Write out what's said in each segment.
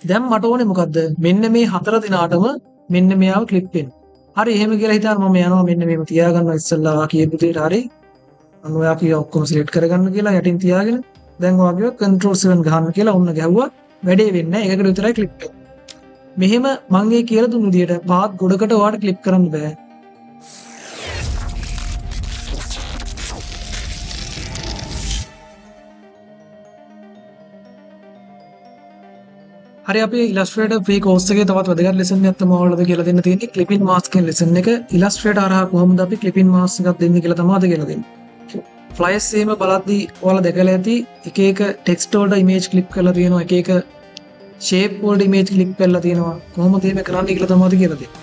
දැන් මට ඕනේ මොකද්ද? මෙන්න මේ හතර දිනාටම මෙන්න මෙයාව ක්ලිප් වෙන්න. හරි එහෙම කියලා හිතාන මම යනවා මෙන්න මේව තියාගන්නවා ඉස්සල්ලා කියපු දෙයට හරි. අන්න ඔයා කිය ඔක්කොම සිලෙක්ට් කරගන්න කියලා යටින් තියාගෙන දැන් ඔයාගේ control 7 ගහන්න කියලා ඔන්න ගැහුවා. වැඩේ වෙන්නේ නැහැ. ඒකට විතරයි ක්ලිප් වෙන්නේ. මෙහෙම මම ඒ කියලා දුන්නු විදියට පාත් ගොඩකට ඔයාලට ක්ලිප් කරන්න බෑ. හරි අපි Illustrator free course එකේ තවත් වැදගත් lesson එකක් තමයි ඔයාලට කියලා දෙන්න තියෙන්නේ clipping mask කියන lesson එක. Illustrator හරහා කොහොමද අපි clipping mask එකක් දෙන්නේ කියලා තමයි අද කියලා දෙන්නේ. flyers එහෙම බලද්දී ඔයාලා දැකලා ඇති එක එක text වලට image clip කරලා තියෙනවා, එක එක shape වලට image clip කරලා තියෙනවා. කොහොමද මේක කරන්නේ කියලා තමයි අද කියලා දෙන්නේ.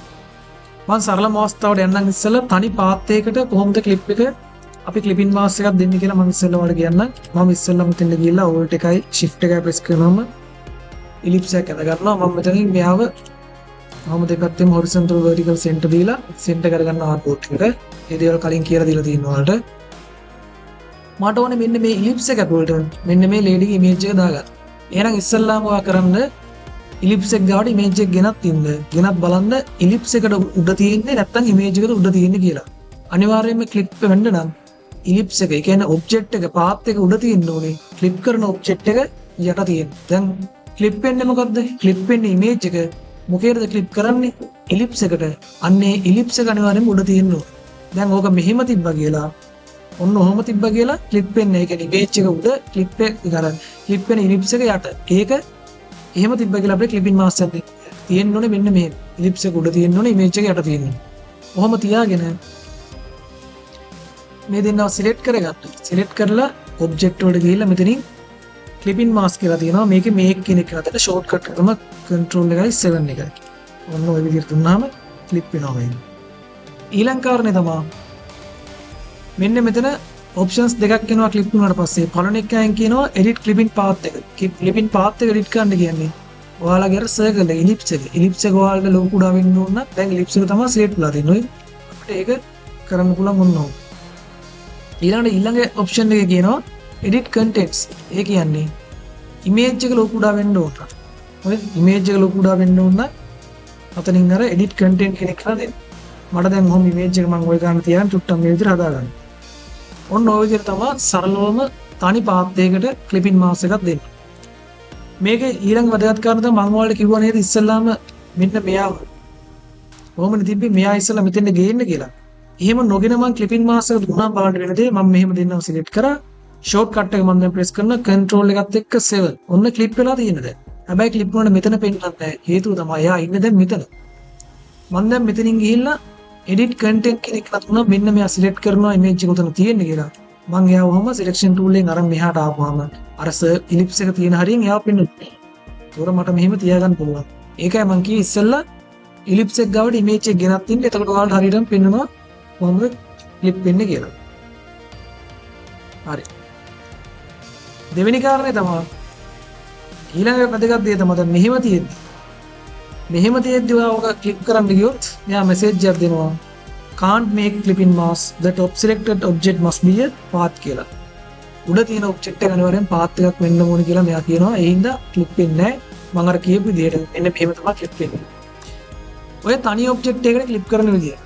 මම සරලම අවස්ථාවට යන්නම් ඉස්සෙල්ලා තනි path එකකට කොහොමද clip එක අපි clipping mask එකක් දෙන්නේ කියලා මම ඉස්සෙල්ලා ඔයාලට කියන්නම්. මම ඉස්සෙල්ලා මෙතන ගිහිල්ලා alt එකයි shift එකයි press කරනම ellipse එක ඇඳ ගන්නවා. මම මෙතනින් මෙයාව දෙපැත්තෙම horizontal vertical center දීලා center කරගන්න ආර්ට්බෝඩ් එකට. ඒ දේවල් කලින් කියලා දීලා තියෙනවා ඔයාලට. මට ඕනේ මෙන්න මේ ellipse එක ඇතුළට මෙන්න මේ lady ගේ image එක දාගන්න. එහෙනම් ඉස්සල්ලාම ඔයා කරන්න ellipse එක ගාවට image එක ගෙනත් ඉන්න. ගෙනත් බලන්න ellipse එකට උඩ තියෙන්නේ නැත්නම් image එකට උඩ තියෙන්නේ කියලා. අනිවාර්යයෙන්ම clip වෙන්න නම් ellipse එක, ඒ කියන්නේ object එක path එක උඩ තියෙන්න ඕනේ. clip කරන object එක යට තියෙන්න. දැන් clip වෙන්නේ මොකද්ද? clip වෙන්නේ image එක. මොකේද clip කරන්නේ? ellipse එකට. අන්නේ ellipse එක අනිවාර්යයෙන්ම උඩ තියෙන්න ඕනේ. දැන් ඕක මෙහෙම තිබ්බා කියලා ඔන්න ඔහොම තිබ්බා කියලා ක්ලිප් වෙන්නේ. ඒ කියන්නේ image එක උඩ ක්ලිප් එක ගන්න. ක්ලිප් වෙන ellipse එක යට. ඒක එහෙම තිබ්බා කියලා අපිට clipping mask එකක් තියෙන්න ඕනේ මෙන්න මේ. ellipse එක උඩ තියෙන්න ඕනේ, image එක යට තියෙන්න ඕනේ. ඔහොම තියාගෙන මේ දෙන්නව select කරගන්න. select කරලා object වලට ගිහිල්ලා මෙතනින් clipping mask කියලා තියෙනවා. මේකේ make කියන එක අතර shortcut එක තමයි control එකයි 7 එකයි. ඔන්න ඔය විදිහට දුන්නාම clip වෙනවා මේක. ඊළඟ කාරණේ තමයි මෙන්න මෙතන options දෙකක් එනවා clip වුණාට පස්සේ පළවෙනි එකෙන් කියනවා edit clipping path එක. clipping path එක edit කරන්න කියන්නේ ඔයාලගේ අර circle එක ellipse එක. ellipse එක ඔයාලට ලොකු කුඩා වෙන්න ඕන නම් දැන් ellipse එක තමයි select වෙලා තියෙන්නේ. අපිට ඒක කරන්න පුළුවන් මොනවා. ඊළඟ option එකේ කියනවා edit contents. ඒ කියන්නේ image එක ලොකු කුඩා වෙන්න ඕන. ඔය image එක ලොකු කුඩා වෙන්න ඕන නම් අතනින් අර edit content කෙනෙක් කරලා දෙන්න. මට දැන් මොහොම image එක මම ඔය ගන්න තියන් චුට්ටක් මේ විදිහට හදාගන්න. ඔන්න ඔය විදිහට තමයි සරලවම තනි path එකකට clipping mask එකක් දෙන්න. මේක ඊළඟ වැදගත් කාරණා තමයි මම ඔයාලට කිව්වා නේද ඉස්සෙල්ලාම මෙන්න මෙයාව. කොහොමද තිබ්බේ මෙයා ඉස්සෙල්ලා මෙතෙන්ද ගේන්න කියලා. එහෙම නොගෙන මම clipping mask එක දුන්නා බලන්න වෙන දේ මම මෙහෙම දෙන්නව select කරා. shortcut එක මම දැන් press කරන control එකත් එක්ක 7. ඔන්න clip වෙලා තියෙනවා දැන්. හැබැයි clip වුණාට මෙතන පෙන්නන්නේ නැහැ. හේතුව තමයි එයා ඉන්නේ දැන් මෙතන. මම දැන් මෙතනින් ගිහිල්ලා edit content කෙනෙක් නතුණා මෙන්න මෙයා select කරනවා image එක උතන තියෙන්නේ කියලා. මම එයා වහම selection tool එකෙන් අරන් මෙහාට ආපුවාම අර ellipse එක තියෙන හරියෙන් එයා පෙන්නුනේ. ඒතොර මට මෙහෙම තියාගන්න පුළුවන්. ඒකයි මම කිව්වේ ඉස්සෙල්ලා ellipse එක ගාවට image එක ගෙනත් ඉන්න. එතකොට ඔයාලට හරියටම පෙන්නවා කොහොමද clip වෙන්නේ කියලා. හරි. දෙවෙනි කාරණේ තමයි ඊළඟ වැදගත් දේ තමයි දැන් මෙහෙම තියෙද්දි ඔයාලා ක්ලික් කරන්න ගියොත් මෙයා මැසේජ් එකක් දෙනවා can't make clipping mask that selected object must be a path කියලා. උඩ තියෙන object එක අනිවාර්යෙන් path එකක් වෙන්න ඕනේ කියලා මෙයා කියනවා. ඒ හින්දා ක්ලික් වෙන්නේ නැහැ. මම අර කියපු විදිහට මෙන්න මෙහෙම තමයි ක්ලික් වෙන්නේ. ඔය තනි object එකකට ක්ලික් කරන විදිය.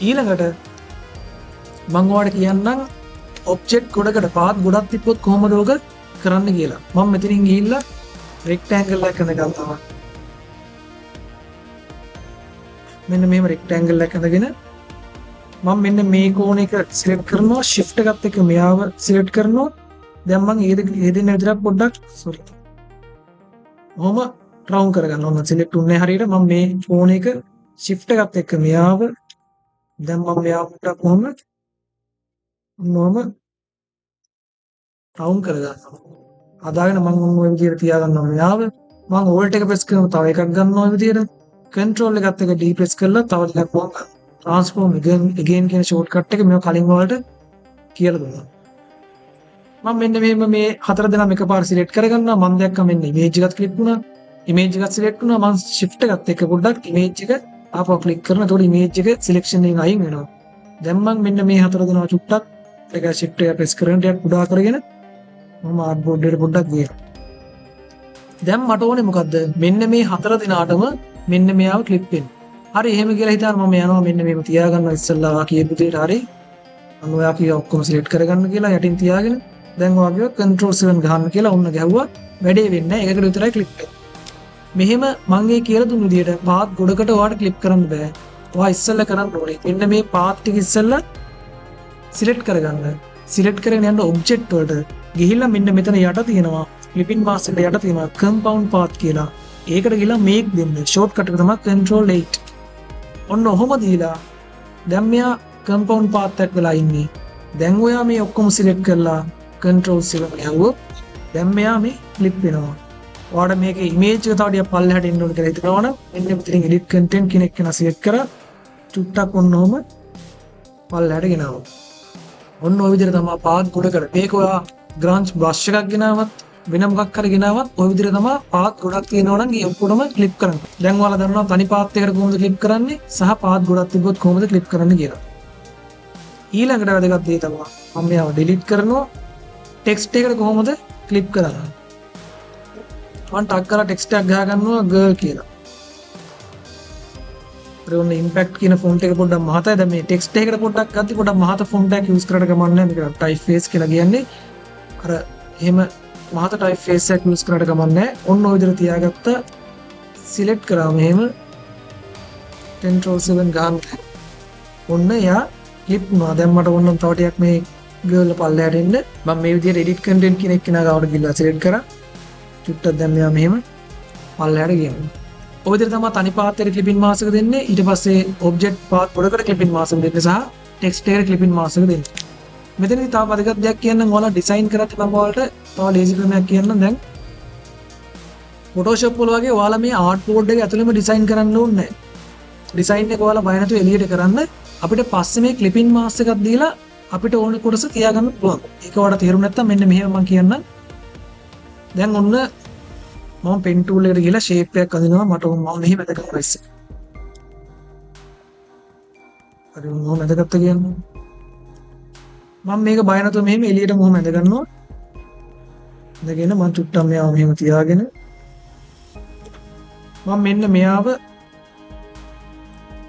ඊළඟට මම ඔයාලට කියන්නම් object ගොඩකට path ගොඩක් තිබ්බොත් කොහොමද ඔක කරන්න කියලා. මම මෙතනින් ගිහිල්ලා rectangle එකක් හදගන්නවා. මෙන්න මෙහෙම rectangle එකක් හදගෙන මම මෙන්න මේ කෝණ එක select කරනවා, shift එකත් එක්ක මෙයාව select කරනවා. දැන් මම ඒ දෙන්න විතරක් පොඩ්ඩක් ඔහොම round කරගන්න ඕන. select උන්නේ හරියට මම මේ කෝණ එක shift එකත් එක්ක මෙයාව දැන් මම මෙයාව පොඩ්ඩක් කොහොම round කරගන්නවා. අදාගෙන මම ඔය විදිහට තියාගන්නවා මෙයාව. මම alt එක press කරනවා තව එකක් ගන්නවා ඔය විදිහට. control එකත් එක්ක D press කරලා තව ටිකක් වම් transform again කියන shortcut එක මම කලින් වලට කියලා දුන්නා. මම මෙන්න මෙහෙම මේ හතර දෙනාම එකපාර select කරගන්නවා. මම දැක්කම මෙන්න image එකත් click වුණා. image එකත් select වුණා. මම shift එකත් එක්ක පොඩ්ඩක් image එක ආපහු click කරනවා. එතකොට image එක selection එකෙන් අයින් වෙනවා. දැන් මම මෙන්න මේ හතර දෙනා චුට්ටක් ඒක shift එක press කරගෙන ටිකක් උඩා කරගෙන මම ආර්ට්බෝඩ් එකට පොඩ්ඩක් ගියා. දැන් මට ඕනේ මොකද්ද? මෙන්න මේ හතර දිනාටම මෙන්න මෙයාව ක්ලිප් වෙන්න. හරි එහෙම කියලා හිතාන මම යනවා මෙන්න මේව තියාගන්නවා ඉස්සල්ලා කියපු දෙයට හරි. මම ඔයා කිය ඔක්කොම සිලෙක්ට් කරගන්න කියලා යටින් තියාගෙන දැන් ඔයාගේ control 7 ගහන්න කියලා ඔන්න ගැහුවා. වැඩේ වෙන්නේ නැහැ. ඒකට විතරයි ක්ලිප් වෙන්නේ. මෙහෙම මම ඒ කියලා දුන්න විදියට පාත් ගොඩකට ඔයාලට ක්ලිප් කරන්න බෑ. ඔයා ඉස්සල්ලා කරන්න ඕනේ. මෙන්න මේ පාත් ටික ඉස්සල්ලා සිලෙක්ට් කරගන්න. සිලෙක්ට් කරගෙන යන්න ඔබ්ජෙක්ට් වලට ගිහිල්ලා මෙන්න මෙතන යට තියෙනවා ක්ලිපින් මාස්ක් එකට යට තියෙනවා කම්පවුන්ඩ් පාත් කියලා. ඒකට ගිහිල්ලා මේක් දෙන්න. ෂෝට්කට් එක තමයි control 8. ඔන්න ඔහොම දීලා දැන් මෙයා කම්පවුන්ඩ් පාත් එකක් වෙලා ඉන්නේ. දැන් ඔයා මේ ඔක්කොම සිලෙක්ට් කරලා control 7 ගහුවොත් දැන් මෙයා මේ ක්ලිප් වෙනවා. ඔයාලට මේකේ ඉමේජ් එක තව ටිකක් පල්ලෙහාට එන්න ඕන කියලා හිතනවනම් මෙන්න මෙතනින් edit content කියන එක select කරලා චුට්ටක් ඔන්න ඔහොම පල්ලෙහාට ගෙනාවා. ඔන්න ඔය විදිහට තමයි පාත් ගොඩකට මේක ඔයා ග්‍රාන්ච් බ්‍රෂ් එකක් ගෙනාවත් වෙන මොකක් හරි ගෙනාවත් ඔය විදිහට තමයි පාත් ගොඩක් තියෙනවා නම් ඒ ඔක්කොම ක්ලිප් කරන්න. දැන් ඔයාලා දන්නවා තනි පාත් එකකට කොහොමද ක්ලිප් කරන්නේ සහ පාත් ගොඩක් තිබ්බොත් කොහොමද ක්ලිප් කරන්න කියලා. ඊළඟට වැදගත් දේ තමයි මම මේව delete කරනවා ටෙක්ස්ට් එකට කොහොමද ක්ලිප් කරන්නේ. මම ටග් කරලා ටෙක්ස්ට් එකක් ගහ ගන්නවා girl කියලා. ඔන්න ඉම්පැක්ට් කියන ෆොන්ට් එක පොඩ්ඩක් මහතයි. දැන් මේ ටෙක්ස්ට් එකකට පොඩ්ඩක් ගත්ති පොඩ්ඩක් මහත ෆොන්ට් එකක් යූස් කරලා ගමන් නැහැ. මේක ටයිප් ෆේස් කියලා කියන්නේ. අර එහෙම මහත ටයිප් ෆේස් එකක් යූස් කරලා ගමන් නැහැ. ඔන්න ඔය විදිහට තියාගත්ත සිලෙක්ට් කරාම එහෙම control 7 ගන්න. ඔන්න යා ක්ලිප් වුණා. දැන් මට ඕන තව ටිකක් මේ girl පල්ලෙහාට එන්න මම මේ විදිහට edit content කියන එක කෙනා ගාවට ගිහලා සිලෙක්ට් කරා. චුට්ටක් දැන් මෙයා මෙහෙම පල්ලෙහාට ගියනවා. ඔය විදිහට තමයි තනි පාත් එකේ ක්ලිපින් මාස් එක දෙන්නේ. ඊට පස්සේ ඔබ්ජෙක්ට් පාත් ගොඩකට ක්ලිපින් මාස් එක දෙන්නේ සහ ටෙක්ස්ට් එකට ක්ලිපින් මාස් එක දෙන්නේ. මෙතනදී තව වැදගත් දෙයක් කියන්නම්. ඔයාලා ඩිසයින් කරද්දී මම ඔයාලට තව ලේසි ක්‍රමයක් කියන්නම්. දැන් Photoshop වල වගේ ඔයාලා මේ ආර්ට් බෝඩ් එක ඇතුළෙම ඩිසයින් කරන්න ඕනේ නැහැ. ඩිසයින් එක ඔයාලා බය නැතුව එළියට කරන්න. අපිට පස්සේ මේ ක්ලිපින් මාස් එකක් දීලා අපිට ඕන කොටස තියාගන්න පුළුවන්. ඒක ඔයාලට තේරුම් නැත්නම් මෙන්න මෙහෙම මම කියන්නම්. දැන් ඔන්න මම පෙන් ටූල් එකට ගිහලා ෂේප් එකක් අඳිනවා. මට මම මෙහෙම වැදගත්තා ඉස්සේ. හරි මොහොම වැදගත්ත කියන්නේ. මම මේක බය නැතුව මෙහෙම එළියට මොහොම ඇඳ ගන්නවා. ඇඳගෙන මම චුට්ටක් මෙයාව මෙහෙම තියාගෙන මම මෙන්න මෙයාව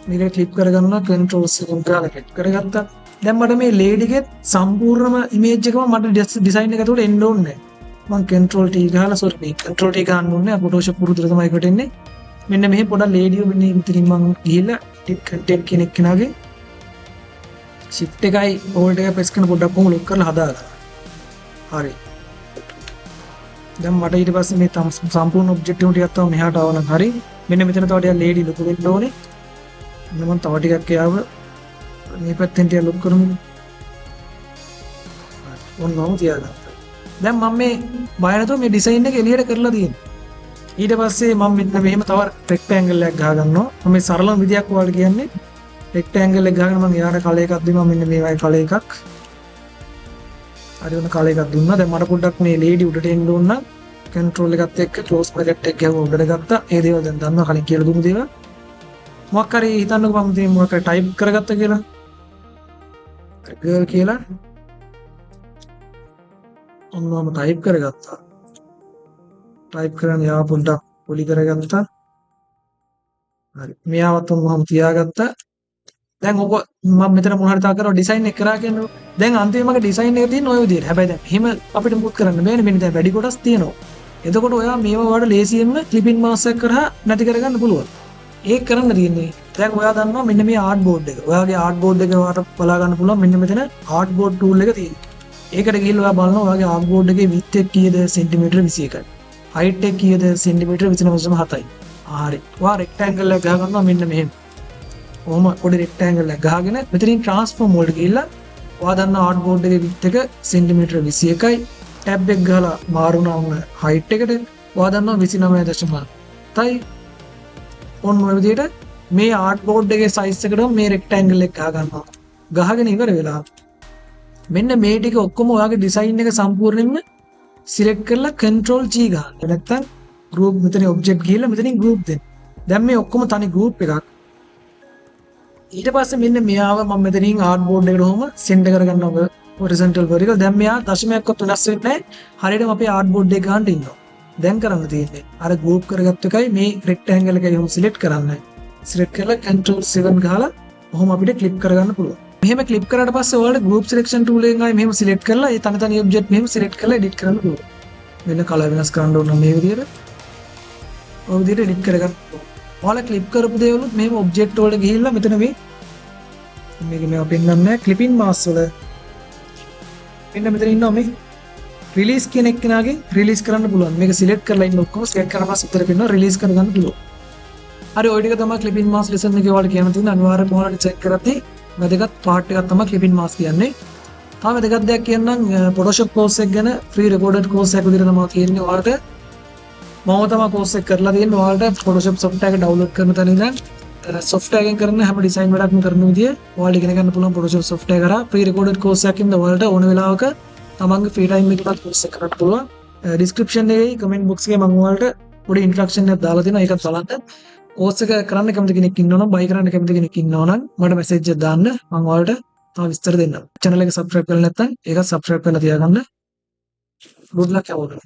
මේක ක්ලික් කරගන්නවා control 7 කරලා ක්ලික් කරගත්තා. දැන් මට මේ ලේඩිගේ සම්පූර්ණම ඉමේජ් එකම මට ඩිසයින් එක ඇතුළට එන්න ඕනේ නැහැ. මම control T ගහලා sorry control T ගන්න ඕනේ. Photoshop පුරුදුර තමයි එකට එන්නේ. මෙන්න මෙහෙ පොඩක් ලේඩියෝ මෙන්න ඉතින් මම ගිහිල්ලා edit content කියන එක කෙනාගේ shift එකයි hold එක press කරන පොඩ්ඩක් කොහොම ලොක් කරලා හදාගන්න. හරි. දැන් මට ඊට පස්සේ මේ සම්පූර්ණ ඔබ්ජෙක්ටිව් ටිකක් තව මෙහාට ආවනම් හරි. මෙන්න මෙතන තව ටිකක් ලේඩි ලොකු වෙන්න ඕනේ. මෙන්න මම තව ටිකක් යාව මේ පැත්තෙන් ටිකක් ලොක් කරමු. ඔන්නම තියාගන්න. දැන් මම මේ බය නැතුව මේ ඩිසයින් එක එළියට කරලා තියෙනවා. ඊට පස්සේ මම මෙන්න මෙහෙම තව රෙක්ටැන්ගල් එකක් ගහ ගන්නවා. මම මේ සරලම විදියක් ඔයාලට කියන්නේ රෙක්ටැන්ගල් එක ගහගෙන මම යාර කලර් එකක් දෙනවා. මෙන්න මේ වගේ කලර් එකක්. හරි ඔන්න කලර් එකක් දුන්නා. දැන් මට පොඩ්ඩක් මේ ලේඩි උඩට එන්න ඕන නම් control එකත් එක්ක close bracket එක ගහුවා උඩට ගත්තා. ඒ දේවල් දැන් දන්නවා කලින් කියලා දුන්නු දේවල්. මොකක් හරි හිතන්නකෝ මම මේ මොකක් හරි ටයිප් කරගත්තා කියලා. girl කියලා ඔන්නම ටයිප් කරගත්තා. ටයිප් කරන් යාව පොඩ්ඩක් පොලි කරගත්තා. හරි. මෙයාවත් මම තියාගත්තා. දැන් ඔක මම මෙතන මොන හරි තා කරලා ඩිසයින් එක කරා කියනවා. දැන් අන්තිමේ මගේ ඩිසයින් එක තියෙන ඔය විදිහට. හැබැයි දැන් එහෙම අපිට මුත් කරන්න බෑනේ. මෙන්න දැන් වැඩි කොටස් තියෙනවා. එතකොට ඔයා මේව වඩා ලේසියෙන්ම ක්ලිපින් මාස් එක කරා නැති කරගන්න පුළුවන්. ඒක කරන්න තියෙන්නේ. දැන් ඔයා දන්නවා මෙන්න මේ ආර්ට් බෝඩ් එක. ඔයාගේ ආර්ට් බෝඩ් එක ඔයාලට බලා ගන්න පුළුවන්. මෙන්න මෙතන ආර්ට් බෝඩ් ටූල් එක තියෙනවා. ඒකට ගිහිල්ලා ඔයා බලනවා ඔයාගේ ආර්ට් බෝඩ් එකේ width එක කීයද සෙන්ටිමීටර 21යි. height එක කීයද සෙන්ටිමීටර 29.7යි. හරි. ඔයා රෙක්ටැන්ගල් එක ගහ ගන්නවා මෙන්න මෙහෙම. ඔහොම පොඩි රෙක්ටැන්ගල් එකක් ගහගෙන මෙතනින් transform වලට ගිහිල්ලා ඔයා දන්න ආර්ට් බෝඩ් එකේ width එක සෙන්ටිමීටර 21යි. ටැබ් එක ගහලා මාරු වුණා height එකට. ඔයා දන්නවා 29.7යි. ඔන්න ඔය විදිහට මේ ආර්ට් බෝඩ් එකේ size එකටම මේ රෙක්ටැන්ගල් එක ගහ ගන්නවා. ගහගෙන ඉවර වෙලා මෙන්න මේ ටික ඔක්කොම ඔයාගේ ඩිසයින් එක සම්පූර්ණයෙන්ම සිලෙක්ට් කරලා control G ගන්න. නැත්නම් group මෙතන object ගිහලා මෙතනින් group දෙන්න. දැන් මේ ඔක්කොම තනි group එකක්. ඊට පස්සේ මෙන්න මෙයාව මම මෙතනින් ආර්ට් බෝඩ් එකට ඔහොම සෙන්ටර් කරගන්නවා horizontal vertical. දැන් මෙයා දශමයක්වත් වෙනස් වෙන්නේ නැහැ. හරියටම අපේ ආර්ට් බෝඩ් එක ගන්න ඉන්නවා. දැන් කරන්න තියෙන්නේ අර ගෲප් කරගත්ත එකයි මේ රෙක්ටැන්ගල් එකයි ඔහොම සිලෙක්ට් කරන්න. සිලෙක්ට් කරලා Ctrl 7 ගහලා ඔහොම අපිට ක්ලිප් කරගන්න පුළුවන්. මෙහෙම ක්ලිප් කරාට පස්සේ ඔයාලට group selection tool එකෙන් ආයි මෙහෙම select කරලා ඒ තනි තනි object මෙහෙම select කරලා edit කරන්න පුළුවන්. වෙන color වෙනස් කරන්න ඕන නම් මේ විදිහට. ඔය විදිහට edit කරගන්න. ඔයාලා ක්ලිප් කරපු දේවලුත් මෙහෙම object වලට ගිහිල්ලා මෙතන මේක මේව පෙන්නන්නේ නැහැ clipping mask වල. මෙතන ඉන්නවා මේ release කියන එක්කෙනාගේ release කරන්න පුළුවන්. මේක select කරලා ඉන්න ඔක්කොම select කරලා පස්සේ උතර පෙන්නනවා release කරගන්න පුළුවන්. හරි ඔය ටික තමයි clipping mask lesson එකේ ඔයාලට කියන්න තියෙන අනිවාර්යයෙන්ම ඔයාලට check කරද්දී වැදගත් පාර්ට් එකක් තමයි clipping mask කියන්නේ. තාම වැදගත් දෙයක් කියන්නම් Photoshop course එක ගැන free recorded course එකක් විදිහට තමයි තියෙන්නේ ඔයාලට. මම තමයි course එක කරලා තියෙන්නේ ඔයාලට Photoshop software එක download කරන තැන ඉඳන් software එකෙන් කරන හැම design වැඩක්ම කරන විදිය ඔයාලට ඉගෙන ගන්න පුළුවන් Photoshop software කරා free recorded course එකකින් ඔයාලට ඕන වෙලාවක තමන්ගේ free time එකකට course එක කරන්න පුළුවන්. description එකේ comment box එකේ මම ඔයාලට පොඩි instruction එකක් දාලා තියෙනවා ඒකත් බලන්න. course එක කරන්න කැමති කෙනෙක් ඉන්නවා නම් buy කරන්න කැමති කෙනෙක් ඉන්නවා නම් මට message එකක් දාන්න මම ඔයාලට තව විස්තර දෙන්නම්. channel එක subscribe කරලා නැත්නම් ඒකත් subscribe කරලා තියාගන්න. good luck everyone.